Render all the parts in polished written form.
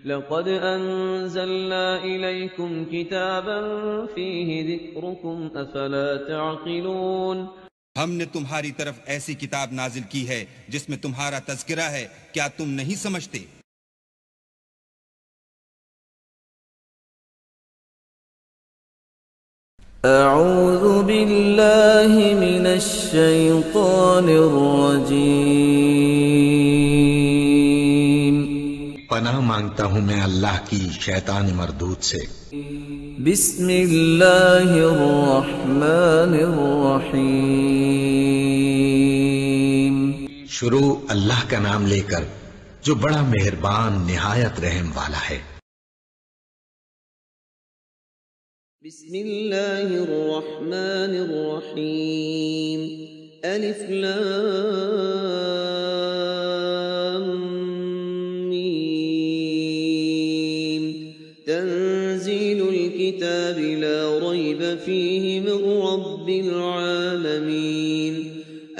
لقد أنزلنا إليكم كتابا فيه ذكركم أفلا تعقلون ہم نے تمہاری طرف ایسی کتاب نازل کی ہے جس میں تمہارا تذکرہ ہے، کیا تم نہیں سمجھتے؟ اعوذ باللہ من الشیطان الرجیم، پناہ مانگتا ہوں میں اللہ کی شیطان مردود سے۔ بسم اللہ الرحمن الرحیم، شروع اللہ کا نام لے کر جو بڑا مہربان نہایت رحم والا ہے۔ بسم اللہ الرحمن الرحیم، الف لام میم، تنزیل الكتاب لا ریب فیہ من رب العالمین،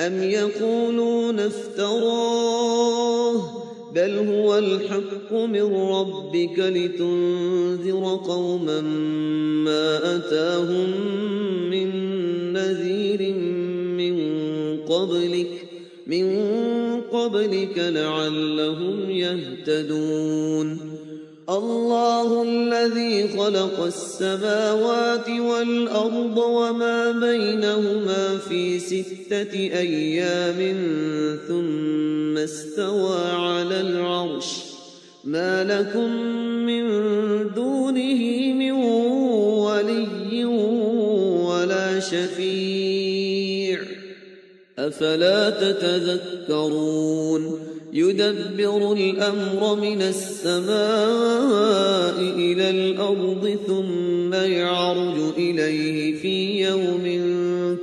ام یقولون افتراہ بل هو الحق من ربك لتنذر قوما ما أتاهم من نذير من قبلك لعلهم يهتدون الله الذي خلق السماوات والأرض وما بينهما في 6 أيام ثم استوى على العرش ما لكم من دونه من ولي ولا شفيع أفلا تتذكرون يدبر الأمر من السماء إلى الأرض ثم يعرج إليه في يوم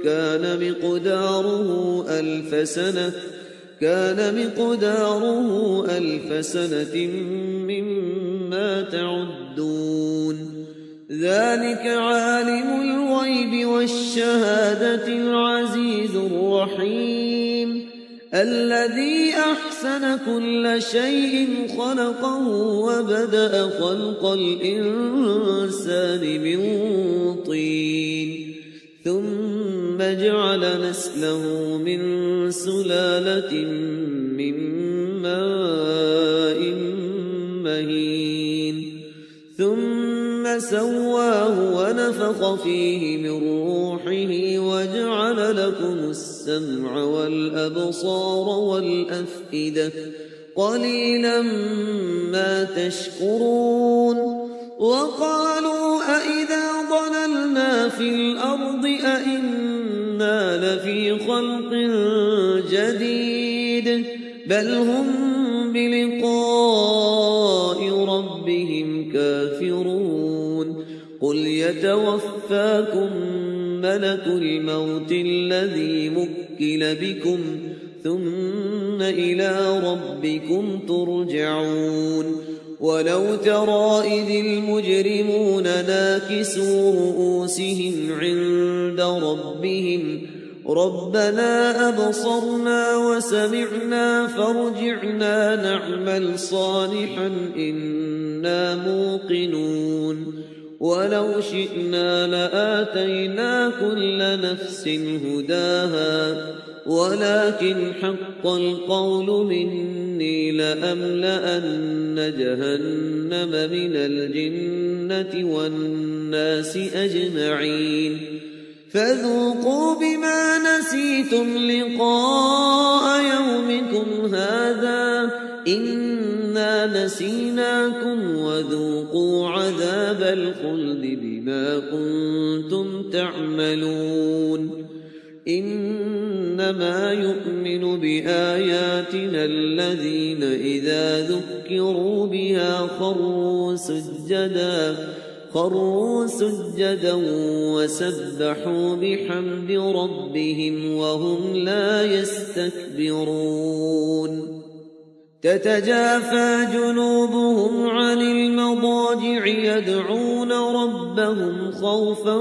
كان مقداره ألف سنة مما تعدون ذلك عالم الغيب والشهادة العزيز الرحيم الذي أحسن كل شيء خلقه وبدأ خلق الإنسان من طين ثم جعل نسله من سلالة من ماء مهين ثم سواه ونفخ فيه من روحه وجعل لكم السمع والأبصار والأفئدة قليلا ما تشكرون وقالوا أئذا ضللنا في الأرض أئنا لفي خلق جديد بل هم بلقاء ربهم كافرون قل يتوفاكم ملك الموت الذي مكل بكم ثم إلى ربكم ترجعون ولو ترى إذ المجرمون ناكسوا رؤوسهم عند ربهم ربنا أبصرنا وسمعنا فارجعنا نعمل صالحا إنا موقنون ولو شئنا لآتينا كل نفس هداها ولكن حق القول مني لأملأن جهنم من الجنة والناس أجمعين فذوقوا بما نسيتم لقاء يومكم هذا إنا نسيناكم وذوقوا عذاب الخلد بما كنتم تعملون إنما يؤمن بآياتنا الذين إذا ذكروا بها خروا سجدا وسبحوا بحمد ربهم وهم لا يستكبرون تتجافى جنوبهم عن المضاجع يدعون ربهم خوفا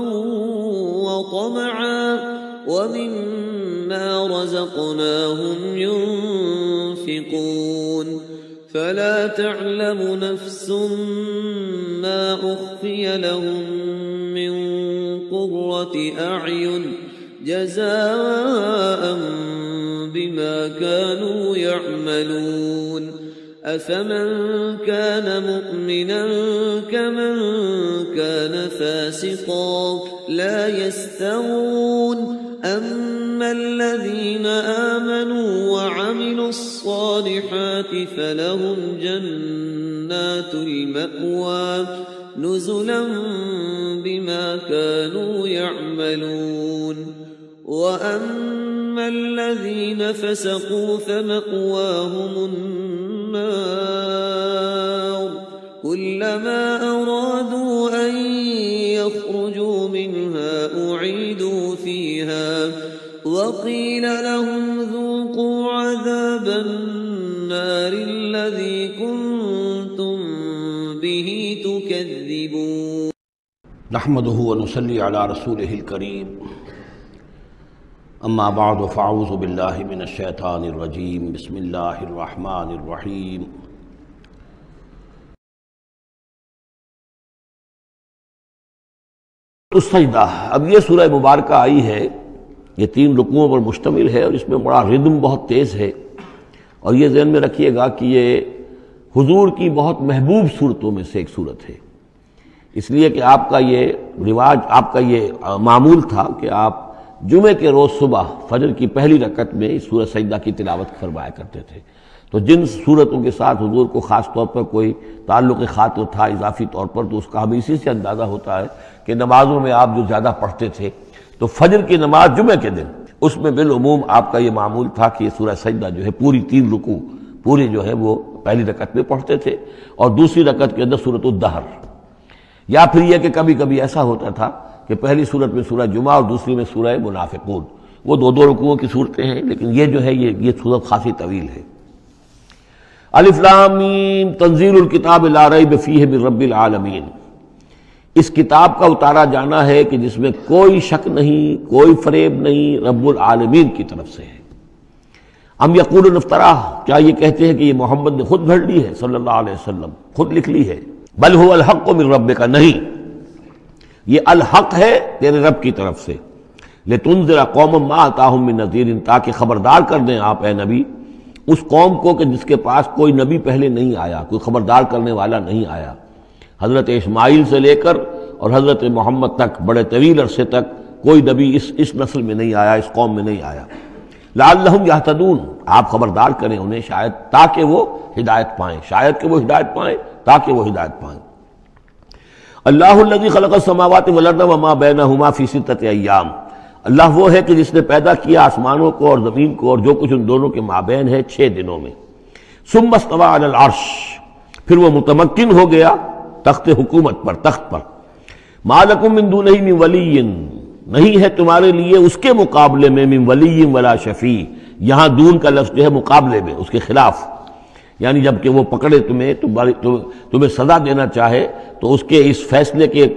وطمعا ومما رزقناهم ينفقون فلا تعلم نفس ما أخفي لهم من قرة أعين جزاء بما كانوا يعملون أفمن كان مؤمنا كمن كان فاسقا لا يستوون أما الذين آمنوا وعملوا الصالحات فلهم جنات المأوى نزلا بما كانوا يعملون وأما الذين فسقوا فمأواهم النار كلما أرادوا أن يخرجوا منها أعيدوا فيها وقيل لهم ذوقوا عذاب النار الذي كنتم به تكذبون نحمده ونصلي على رسوله الكريم اما بعد فاعوذ باللہ من الشیطان الرجیم بسم اللہ الرحمن الرحیم السجدہ۔ اب یہ سورہ مبارکہ آئی ہے، یہ 3 رکوعوں پر مشتمل ہے اور اس میں بڑا ردم بہت تیز ہے، اور یہ ذہن میں رکھیے گا کہ یہ حضور کی بہت محبوب صورتوں میں سے ایک صورت ہے، اس لیے کہ آپ کا یہ رواج، آپ کا یہ معمول تھا کہ آپ جمعے کے روز صبح فجر کی پہلی رکعت میں اس سورہ سجدہ کی تلاوت فرمایا کرتے تھے۔ تو جن صورتوں کے ساتھ حضور کو خاص طور پر کوئی تعلق خاطر تھا اضافی طور پر، تو اس کا ہمیں اسی سے اندازہ ہوتا ہے کہ نمازوں میں آپ جو زیادہ پڑھتے تھے تو فجر کی نماز جمعے کے دن اس میں بالعموم آپ کا یہ معمول تھا کہ یہ سورہ سجدہ جو ہے پوری 3 رکوع پوری جو ہے وہ پہلی رکعت میں پڑھتے تھے، اور دوسری رکعت کے اندر سورۃ الدہر، یا پھر یہ کہ کبھی کبھی ایسا ہوتا تھا کہ پہلی صورت میں سورہ جمعہ اور دوسری میں سورہ منافقون، وہ 2 رکوعوں کی صورتیں ہیں، لیکن یہ جو ہے یہ صورت خاصی طویل ہے۔ الف لام میم تنزیل الکتاب لا ریب فیہ من رب العالمین، اس کتاب کا اتارا جانا ہے کہ جس میں کوئی شک نہیں، کوئی فریب نہیں، رب العالمین کی طرف سے ہے۔ ام یقولون افتراہ، کیا یہ کہتے ہیں کہ یہ محمد نے خود گھڑ لی ہے صلی اللہ علیہ وسلم، خود لکھ لی ہے؟ بل هو الحق من ربک، نہیں، یہ الحق ہے تیرے رب کی طرف سے۔ لتنذر قوما ما اتاہم من نذیر، تاکہ خبردار کر دیں آپ اے نبی اس قوم کو کہ جس کے پاس کوئی نبی پہلے نہیں آیا، کوئی خبردار کرنے والا نہیں آیا۔ حضرت اسماعیل سے لے کر اور حضرت محمد تک بڑے طویل عرصے تک کوئی نبی اس نسل میں نہیں آیا، اس قوم میں نہیں آیا۔ لعلہم یہتدون، آپ خبردار کریں انہیں شاید تاکہ وہ ہدایت پائیں، شاید کہ وہ ہدایت پائیں تاکہ وہ ہدایت پائیں۔ اللہ الذی خلق السماوات والارض وما بینہما فی 6 ایام، اللہ وہ ہے کہ جس نے پیدا کیا آسمانوں کو اور زمین کو اور جو کچھ ان دونوں کے مابین ہے 6 دنوں میں۔ ثم استوى علی العرش، پھر وہ متمکن ہو گیا تخت حکومت پر، تخت پر۔ ما لکم من دونہ من ولی، نہیں ہے تمہارے لیے اس کے مقابلے میں من ولی ولا شفیع، یہاں دون کا لفظ جو ہے مقابلے میں، اس کے خلاف، یعنی جب کہ وہ پکڑے تمہیں سزا دینا چاہے تو اس کے اس فیصلے کے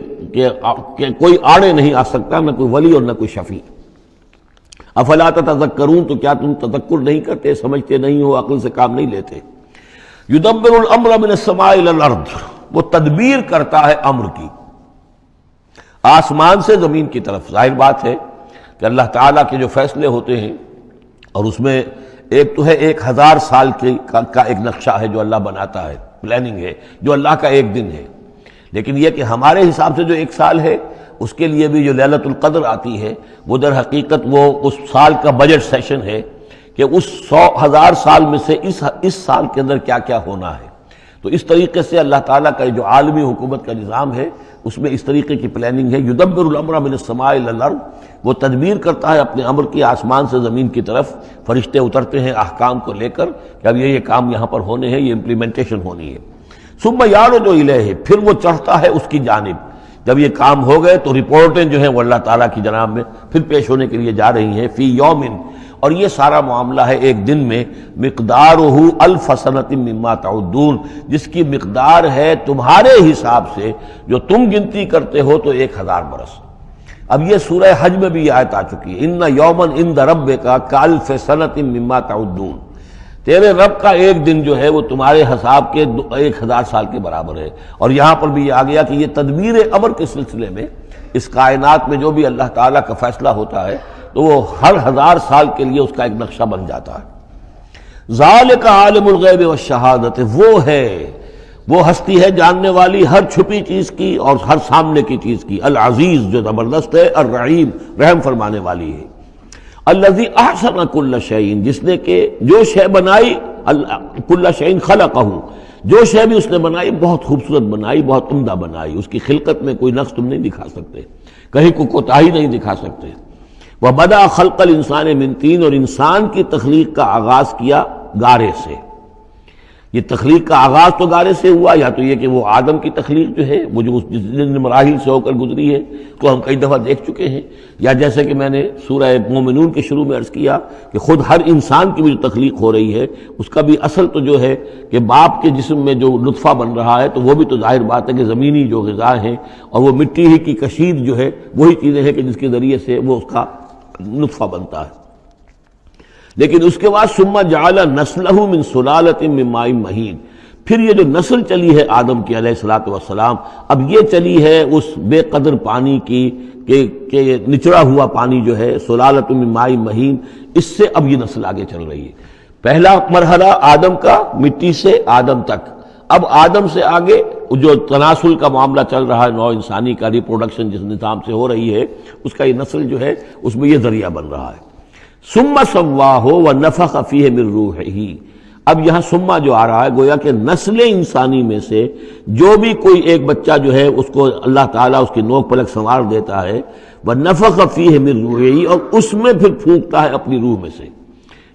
کوئی آڑے نہیں آ سکتا، نہ کوئی ولی اور نہ کوئی شفیع۔ افلا تتذکرون، تو کیا تم تذکر نہیں کرتے، سمجھتے نہیں ہو، عقل سے کام نہیں لیتے؟ یدبر الامر من السماء الى الارض، وہ تدبیر کرتا ہے امر کی آسمان سے زمین کی طرف۔ ظاہر بات ہے کہ اللہ تعالیٰ کے جو فیصلے ہوتے ہیں، اور اس میں ایک تو ہے 1000 سال کا ایک نقشہ ہے جو اللہ بناتا ہے، پلاننگ ہے، جو اللہ کا ایک دن ہے، لیکن یہ کہ ہمارے حساب سے جو 1 سال ہے اس کے لیے بھی جو لیلۃ القدر آتی ہے وہ در حقیقت وہ اس سال کا بجٹ سیشن ہے کہ اس 100,000 سال میں سے اس سال کے اندر کیا کیا ہونا ہے۔ تو اس طریقے سے اللہ تعالیٰ کا جو عالمی حکومت کا نظام ہے اس میں اس طریقے کی پلاننگ ہے۔ یدبر الامر من السماء الى الارض، وہ تدبیر کرتا ہے اپنے امر کی آسمان سے زمین کی طرف، فرشتے اترتے ہیں احکام کو لے کر کہ اب یہ کام یہاں پر ہونے ہیں، یہ امپلیمنٹیشن ہونی ہے۔ ثم یعرج الیہ، پھر وہ چڑھتا ہے اس کی جانب، جب یہ کام ہو گئے تو رپورٹیں جو ہیں وہ اللہ تعالیٰ کی جناب میں پھر پیش ہونے کے لیے جا رہی ہیں۔ فی یومن، اور یہ سارا معاملہ ہے ایک دن میں، مقدارہ 1000 سنۃ مما تعدون، جس کی مقدار ہے تمہارے حساب سے جو تم گنتی کرتے ہو تو 1000 برس۔ اب یہ سورہ حج میں بھی یہ آیت آ چکی ہے، ان یوما عند ربک کالف سنۃ مما تعدون، تیرے رب کا ایک دن جو ہے وہ تمہارے حساب کے 1000 سال کے برابر ہے۔ اور یہاں پر بھی یہ آ گیا کہ یہ تدبیر امر کے سلسلے میں اس کائنات میں جو بھی اللہ تعالیٰ کا فیصلہ ہوتا ہے تو وہ ہر 1000 سال کے لیے اس کا ایک نقشہ بن جاتا ہے۔ ذالک عالم الغیب والشہادۃ، وہ ہے، وہ ہستی ہے جاننے والی ہر چھپی چیز کی اور ہر سامنے کی چیز کی، العزیز جو زبردست ہے، الرحیم رحم فرمانے والی ہے، الذی احسن کل شیء جس نے کہ جو شے بنائی، کل شیء خلقہ جو شے بھی اس نے بنائی بہت خوبصورت بنائی، بہت عمدہ بنائی، اس کی خلقت میں کوئی نقص تم نہیں دکھا سکتے، کہیں کوئی کوتاہی نہیں دکھا سکتے۔ وبدأ خلق الانسان من طین، اور انسان کی تخلیق کا آغاز کیا گارے سے۔ یہ تخلیق کا آغاز تو گارے سے ہوا، یا تو یہ کہ وہ آدم کی تخلیق جو ہے وہ جو جن مراحل سے ہو کر گزری ہے تو ہم کئی دفعہ دیکھ چکے ہیں، یا جیسے کہ میں نے سورہ مومنون کے شروع میں عرض کیا کہ خود ہر انسان کی بھی جو تخلیق ہو رہی ہے اس کا بھی اصل تو جو ہے کہ باپ کے جسم میں جو نطفہ بن رہا ہے تو وہ بھی تو ظاہر بات ہے کہ زمینی جو غذا ہیں اور وہ مٹی ہی کی کشید جو ہے وہی چیزیں ہیں کہ جس کے ذریعے سے وہ اس کا نطفہ بنتا ہے۔ لیکن اس کے بعد ثم جعل نسلہ من سلالۃ من ماء مہین، پھر یہ جو نسل چلی ہے آدم کی علیہ الصلوۃ والسلام، اب یہ چلی ہے اس بے قدر پانی کی کہ نچڑا ہوا پانی جو ہے سلالۃ من ماء مہین، اس سے اب یہ نسل آگے چل رہی ہے۔ پہلا مرحلہ آدم کا مٹی سے آدم تک، اب آدم سے آگے جو تناسل کا معاملہ چل رہا ہے، نوع انسانی کا ریپروڈکشن جس نظام سے ہو رہی ہے اس کا یہ نسل جو ہے اس میں یہ ذریعہ بن رہا ہے۔ ثم سواہ ونفخ فیہ من روحہ، اب یہاں ثم جو آ رہا ہے گویا کہ نسل انسانی میں سے جو بھی کوئی ایک بچہ جو ہے اس کو اللہ تعالیٰ اس کی نوک پلک سنوار دیتا ہے، ونفخ فیہ من روحہ، اور اس میں پھر پھونکتا ہے اپنی روح میں سے۔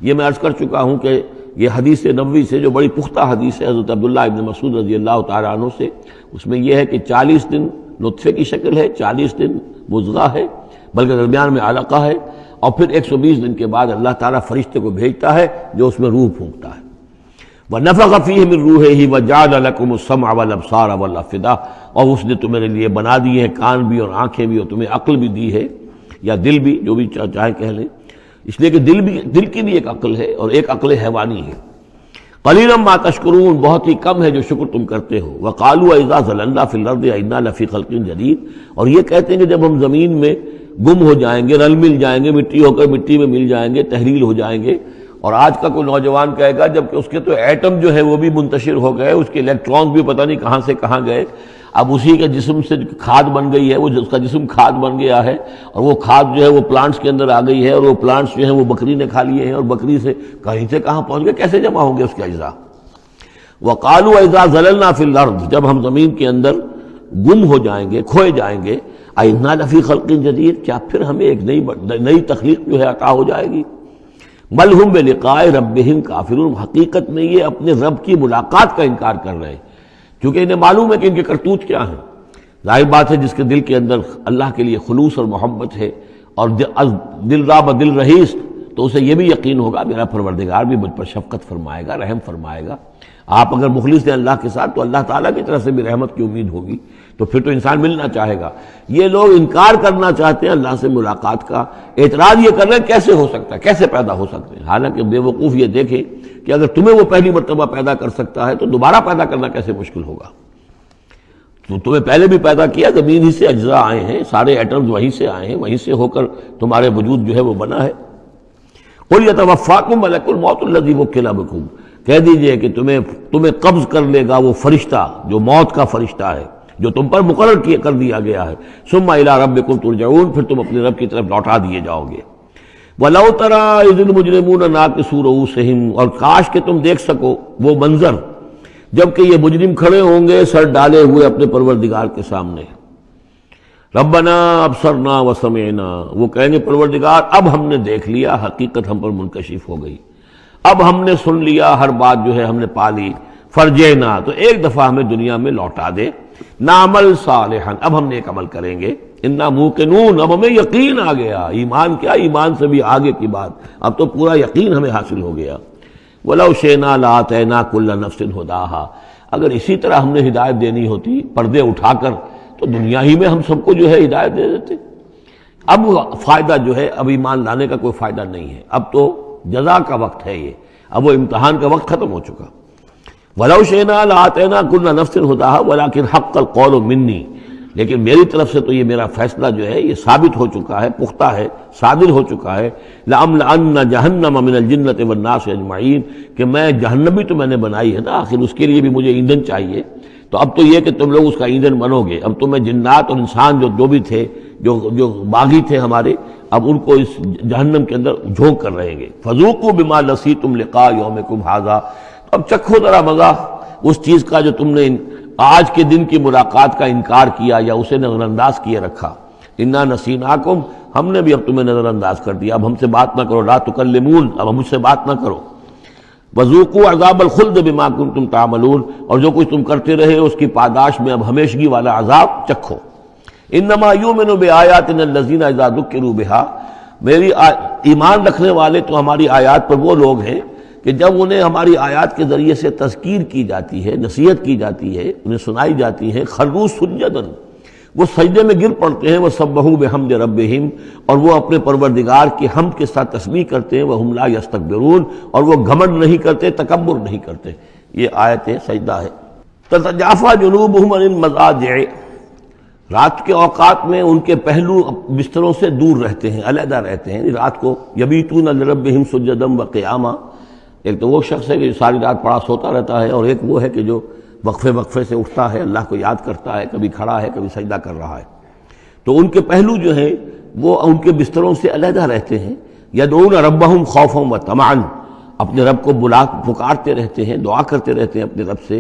یہ میں عرض کر چکا ہوں کہ یہ حدیث نبوی سے جو بڑی پختہ حدیث ہے حضرت عبداللہ ابن مسعود رضی اللہ تعالیٰ عنہ سے، اس میں یہ ہے کہ 40 دن نطفے کی شکل ہے، 40 دن مضغہ ہے، بلکہ درمیان میں علقہ ہے، اور پھر 120 دن کے بعد اللہ تعالیٰ فرشتے کو بھیجتا ہے جو اس میں روح پھونکتا ہے۔ وَنَفَخَ فِيهِ مِن رُوحِهِ وَجَعَلَ لَكُمُ السَّمْعَ وَالْأَبْصَارَ وَالْأَفْئِدَةَ، اور اس نے تمہارے لیے بنا دیے ہیں کان بھی اور آنکھیں بھی، اور تمہیں عقل بھی دی ہے، یا دل بھی، جو بھی چاہے کہہ لیں، اس لیے کہ دل کی بھی ایک عقل ہے اور ایک عقل حیوانی ہے۔ قَلِيلًا مَا تَشْكُرُونَ، بہت ہی کم ہے جو شکر تم کرتے ہو۔ وَقَالُوا إِذَا ضَلَلْنَا فِي الْأَرْضِ أَإِنَّا لَفِي خَلْقٍ جَدِيدٍ، اور یہ کہتے ہیں کہ جب ہم زمین میں گم ہو جائیں گے، رل مل جائیں گے، مٹی ہو کر مٹی میں مل جائیں گے، تحلیل ہو جائیں گے۔ اور آج کا کوئی نوجوان کہے گا جب کہ اس کے تو ایٹم جو ہے وہ بھی منتشر ہو گئے، اس کے الیکٹرانز بھی پتہ نہیں کہاں سے کہاں گئے، اب اسی کے جسم سے کھاد بن گئی ہے، وہ اس کا جسم کھاد بن گیا ہے، اور وہ کھاد جو ہے وہ پلانٹس کے اندر آ گئی ہے، اور وہ پلانٹس جو ہیں وہ بکری نے کھا لیے ہیں، اور بکری سے کہیں سے کہاں پہنچ گئے، کیسے جمع ہوں گے اس کے اجزاء۔ وَقَالُوا إِذَا ضَلَلْنَا فِي الْأَرْضِ، جب ہم زمین کے اندر گم ہو جائیں گے، کھوئے جائیں گے، أَإِنَّا لَفِي خَلْقٍ جَدِيدٍ، کیا پھر ہمیں ایک نئی تخلیق جو ہے عطا ہو جائے گی۔ بل ہم بلقاء ربہم کافرون، حقیقت میں یہ اپنے رب کی ملاقات کا انکار کر رہے ہیں، کیونکہ انہیں معلوم ہے کہ ان کے کرتوت کیا ہیں۔ ظاہر بات ہے جس کے دل کے اندر اللہ کے لیے خلوص اور محبت ہے اور دل راب دل رہیس، تو اسے یہ بھی یقین ہوگا میرا پروردگار بھی مجھ پر شفقت فرمائے گا، رحم فرمائے گا۔ آپ اگر مخلص ہیں اللہ کے ساتھ تو اللہ تعالیٰ کی طرف سے بھی رحمت کی امید ہوگی، تو پھر تو انسان ملنا چاہے گا۔ یہ لوگ انکار کرنا چاہتے ہیں اللہ سے ملاقات کا، اعتراض یہ کر رہے ہیں کیسے ہو سکتا ہے، کیسے پیدا ہو سکتے ہیں، حالانکہ بے وقوف یہ دیکھیں کہ اگر تمہیں وہ پہلی مرتبہ پیدا کر سکتا ہے تو دوبارہ پیدا کرنا کیسے مشکل ہوگا۔ تو تمہیں پہلے بھی پیدا کیا، زمین ہی سے اجزاء آئے ہیں، سارے ایٹمز وہیں سے آئے ہیں، وہیں سے ہو کر تمہارے وجود جو ہے وہ بنا ہے۔ قُلْ يَتَوَفَّاكُم مَلَكُ الْمَوْتِ الَّذِي وُكِّلَ بِكُم، کہہ دیجئے کہ تمہیں قبض کر لے گا وہ فرشتہ جو موت کا فرشتہ ہے، جو تم پر مقرر کر دیا گیا ہے۔ ثم الى ربکم ترجعون، پھر تم اپنے رب کی طرف لوٹا دیے جاؤ گے۔ وَلَوْ تَرَىٰ إِذِ الْمُجْرِمُونَ نَاكِسُو رُءُوسِهِمْ، اور کاش کہ تم دیکھ سکو وہ منظر جبکہ یہ مجرم کھڑے ہوں گے سر ڈالے ہوئے اپنے پروردگار کے سامنے۔ ربنا ابصرنا وسمعنا، وہ کہیں گے پروردگار اب ہم نے دیکھ لیا، حقیقت ہم پر منکشف ہو گئی، اب ہم نے سن لیا، ہر بات جو ہے ہم نے پا لی۔ فرجینا، تو ایک دفعہ ہمیں دنیا میں لوٹا دے، نعمل صالحا، اب ہم نیک عمل کریں گے، انا موقنون، اب ہمیں یقین آ گیا، ایمان کیا، ایمان سے بھی آگے کی بات، اب تو پورا یقین ہمیں حاصل ہو گیا۔ وَلَوْ شِئْنَا لَآتَيْنَا كُلَّ نَفْسٍ هُدَاهَا، اگر اسی طرح ہم نے ہدایت دینی ہوتی پردے اٹھا کر تو دنیا ہی میں ہم سب کو جو ہے ہدایت دے دیتے۔ اب فائدہ جو ہے، اب ایمان لانے کا کوئی فائدہ نہیں ہے، اب تو جزا کا وقت ہے یہ، اب وہ امتحان کا وقت ختم ہو چکا. وَلَوْ شِئْنَا لَآتَيْنَا كُلَّ نَفْسٍ هُدَاهَا وَلَٰكِنْ حَقَّ الْقَوْلُ مِنِّي، لیکن میری طرف سے تو یہ میرا فیصلہ جو ہے یہ ثابت ہو چکا ہے، پختہ ہے، صادر ہو چکا ہے. لَأَمْلَأَنَّ جَهَنَّمَ مِنَ الْجِنَّةِ وَالنَّاسِ أَجْمَعِينَ، کہ میں جہنمی تو میں نے بنائی ہے نا، آخر اس کے لیے بھی مجھے ایندھن چاہیے. تو اب تو یہ کہ تم لوگ اس کا ایندھن بنو گے. اب تمہیں جنات اور انسان جو بھی تھے، جو باغی تھے ہمارے، اب ان کو اس جہنم کے اندر جھونک کر رہیں گے. فَذُوقُوا بِمَا نَسِيتُمْ لِقَاءَ يَوْمِكُمْ هَٰذَا، اب چکھو ذرا مزہ اس چیز کا جو تم نے آج کے دن کی ملاقات کا انکار کیا یا اسے نظر انداز کیے رکھا. اِنَّا نَسِينَاكُمْ، ہم نے بھی اب تمہیں نظر انداز کر دیا، اب ہم سے بات نہ کرو. لَا تُكَلِّمُونَ، اب ہم مجھ سے بات نہ کرو. وَذُوقُوا عَذَابَ الْخُلْدِ بِمَا كُنتُمْ تَعْمَلُونَ، اور جو کچھ تم کرتے رہے اس کی پاداش میں اب ہمیشگی والا عذاب چکھو. اِنَّمَا يُؤْمِنُ بِآيَاتِنَا الَّذِينَ إِذَا ذُكِّرُوا بِهَا، میری ایمان رکھنے والے تو ہماری آیات پر وہ لوگ ہیں کہ جب انہیں ہماری آیات کے ذریعے سے تذکیر کی جاتی ہے، نصیحت کی جاتی ہے، انہیں سنائی جاتی ہے، خروا سجداً، وہ سجدے میں گر پڑتے ہیں. وسبحوا بحمد ربہم، اور وہ اپنے پروردگار کی حمد کے ساتھ تسبیح کرتے ہیں. وہم لا یستکبرون، اور وہ گھمنڈ نہیں کرتے، تکبر نہیں کرتے. یہ آیت سجدہ ہے. تتجافی جنوبہم عن المضاجع، رات کے اوقات میں ان کے پہلو بستروں سے دور رہتے ہیں، علیحدہ رہتے ہیں رات کو. یبیتون لربہم سجدا وقیاما، ایک تو وہ شخص ہے کہ ساری رات پڑا سوتا رہتا ہے، اور ایک وہ ہے کہ جو وقفے سے اٹھتا ہے، اللہ کو یاد کرتا ہے، کبھی کھڑا ہے کبھی سجدہ کر رہا ہے. تو ان کے پہلو جو ہیں وہ ان کے بستروں سے علیحدہ رہتے ہیں. یدعون ربہم خوفا وطمعا، اپنے رب کو پکارتے رہتے ہیں، دعا کرتے رہتے ہیں اپنے رب سے،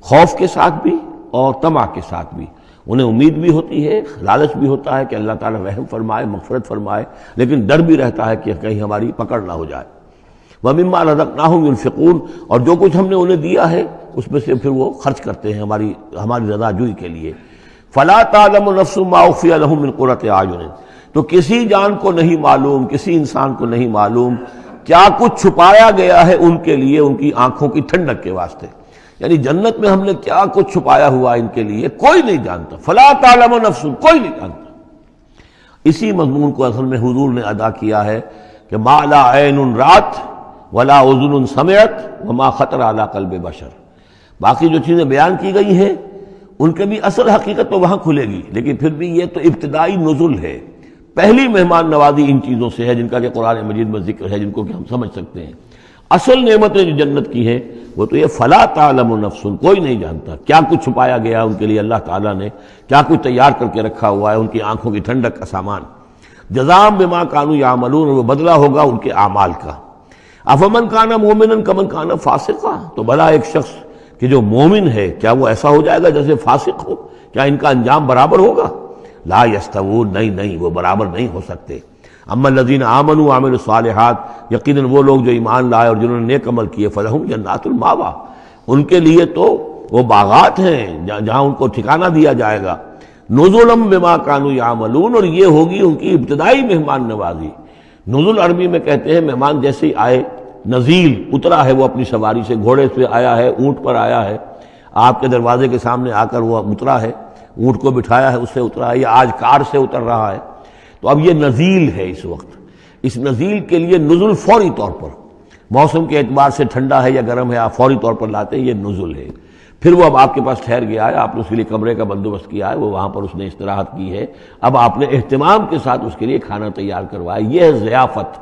خوف کے ساتھ بھی اور طمع کے ساتھ بھی. انہیں امید بھی ہوتی ہے، لالچ بھی ہوتا ہے کہ اللہ تعالیٰ رحم فرمائے، مغفرت فرمائے، لیکن ڈر بھی رہتا ہے کہ کہیں ہماری پکڑ نہ ہو جائے. وَمِمَّا رَزَقْنَاهُمْ يُنْفِقُونَ، اور جو کچھ ہم نے انہیں دیا ہے اس میں سے پھر وہ خرچ کرتے ہیں ہماری رضا جوئی کے لیے. فَلَا تَعْلَمُ نَفْسٌ مَّا أُخْفِيَ لَهُم مِّن قُرَّةِ أَعْيُنٍ، تو کسی جان کو نہیں معلوم، کسی انسان کو نہیں معلوم کیا کچھ چھپایا گیا ہے ان کے لیے ان کی آنکھوں کی ٹھنڈک کے واسطے. یعنی جنت میں ہم نے کیا کچھ چھپایا ہوا ان کے لیے کوئی نہیں جانتا. فَلَا تَعْلَمُ نَفْسٌ، کوئی نہیں جانتا. اسی مضمون کو اصل میں حضور نے ادا کیا ہے کہ مَا لَا عَيْنٌ رَأَتْ وَلَا أُذُنٌ سَمِعَتْ وَمَا خَطَرَ عَلَىٰ قَلْبِ بَشَرٍ. باقی جو چیزیں بیان کی گئی ہیں ان کے بھی اصل حقیقت تو وہاں کھلے گی، لیکن پھر بھی یہ تو ابتدائی نزول ہے، پہلی مہمان نوازی ان چیزوں سے ہے جن کا کہ قرآن مجید میں ذکر ہے، جن کو کہ ہم سمجھ سکتے ہیں. اصل نعمتیں جو جنت کی ہیں وہ تو یہ فلا تعلم نفس، کوئی نہیں جانتا کیا کچھ چھپایا گیا ان کے لیے اللہ تعالیٰ نے، کیا کچھ تیار کر کے رکھا ہوا ہے ان کی آنکھوں کی ٹھنڈک کا سامان. جزاء بما كانوا يعملون، وہ بدلہ ہوگا ان کے اعمال کا. افمن کان مومنا کمن کان فاسقا، تو بھلا ایک شخص کہ جو مومن ہے کیا وہ ایسا ہو جائے گا جیسے فاسق ہو؟ کیا ان کا انجام برابر ہوگا؟ لا یستوون، نہیں وہ برابر نہیں ہو سکتے. اما الذین آمنوا وعملوا الصالحات، یقیناً وہ لوگ جو ایمان لائے اور جنہوں نے نیک عمل کیے، فلہم جنات الماوا، ان کے لیے تو وہ باغات ہیں جہاں ان کو ٹھکانہ دیا جائے گا. نزلا بما كانوا يعملون، اور یہ ہوگی ان کی ابتدائی مہمان نوازی. نزول عربی میں کہتے ہیں مہمان جیسے ہی آئے، نزیل اترا ہے وہ اپنی سواری سے، گھوڑے سے آیا ہے، اونٹ پر آیا ہے، آپ کے دروازے کے سامنے آ کر وہ اترا ہے، اونٹ کو بٹھایا ہے اس سے اترا ہے، یا آج کار سے اتر رہا ہے. تو اب یہ نزیل ہے اس وقت. اس نزیل کے لیے نزول فوری طور پر، موسم کے اعتبار سے ٹھنڈا ہے یا گرم ہے، آپ فوری طور پر لاتے ہیں، یہ نزول ہے. پھر وہ اب آپ کے پاس ٹھہر گیا ہے، آپ نے اس کے لیے کمرے کا بندوبست کیا ہے، وہ وہاں پر اس نے استراحت کی ہے، اب آپ نے اہتمام کے ساتھ اس کے لیے کھانا تیار کروایا. یہ ہے ضیافت،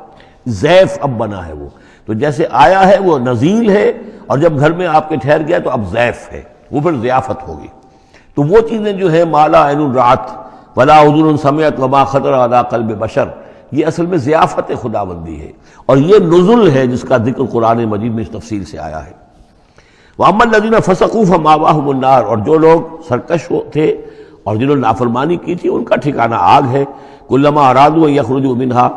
ضیف اب بنا ہے وہ. تو جیسے آیا ہے وہ نزیل ہے، اور جب گھر میں آپ کے ٹھہر گیا تو اب ضیف ہے، وہ پھر ضیافت ہوگی. تو وہ چیزیں جو ہے مالا عین رات ولا اذن سمعت وما خطر علی قلب بشر، یہ اصل میں ضیافت خداوندی ہے، اور یہ نزل ہے جس کا ذکر قرآن مجید میں اس تفصیل سے آیا ہے. وَأَمَّا الَّذِينَ فَسَقُوا فَمَأْوَاهُمُ النَّارُ، اور جو لوگ سرکش تھے اور جنہوں نے نافرمانی کی تھی ان کا ٹھکانہ آگ ہے. كُلَّمَا أَرَادُوا أَن يَخْرُجُوا مِنْهَا،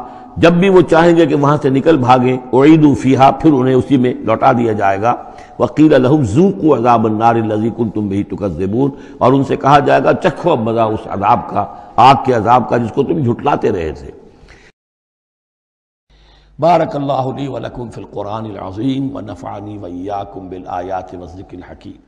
جب بھی وہ چاہیں گے کہ وہاں سے نکل بھاگیں، أُعِيدُوا فِيهَا، پھر انہیں اسی میں لوٹا دیا جائے گا. وَقِيلَ لَهُمْ ذُوقُوا عَذَابَ النَّارِ الَّذِي كُنتُمْ بِهِ تُكَذِّبُونَ، اور ان سے کہا جائے گا چکھو اب مزہ اس عذاب کا، آگ کے عذاب کا جس کو تم جھٹلاتے رہے تھے. بارک اللہ لی ولکم فی القرآن العظیم ونفعنی وإیاکم بالآیات والذکر الحکیم.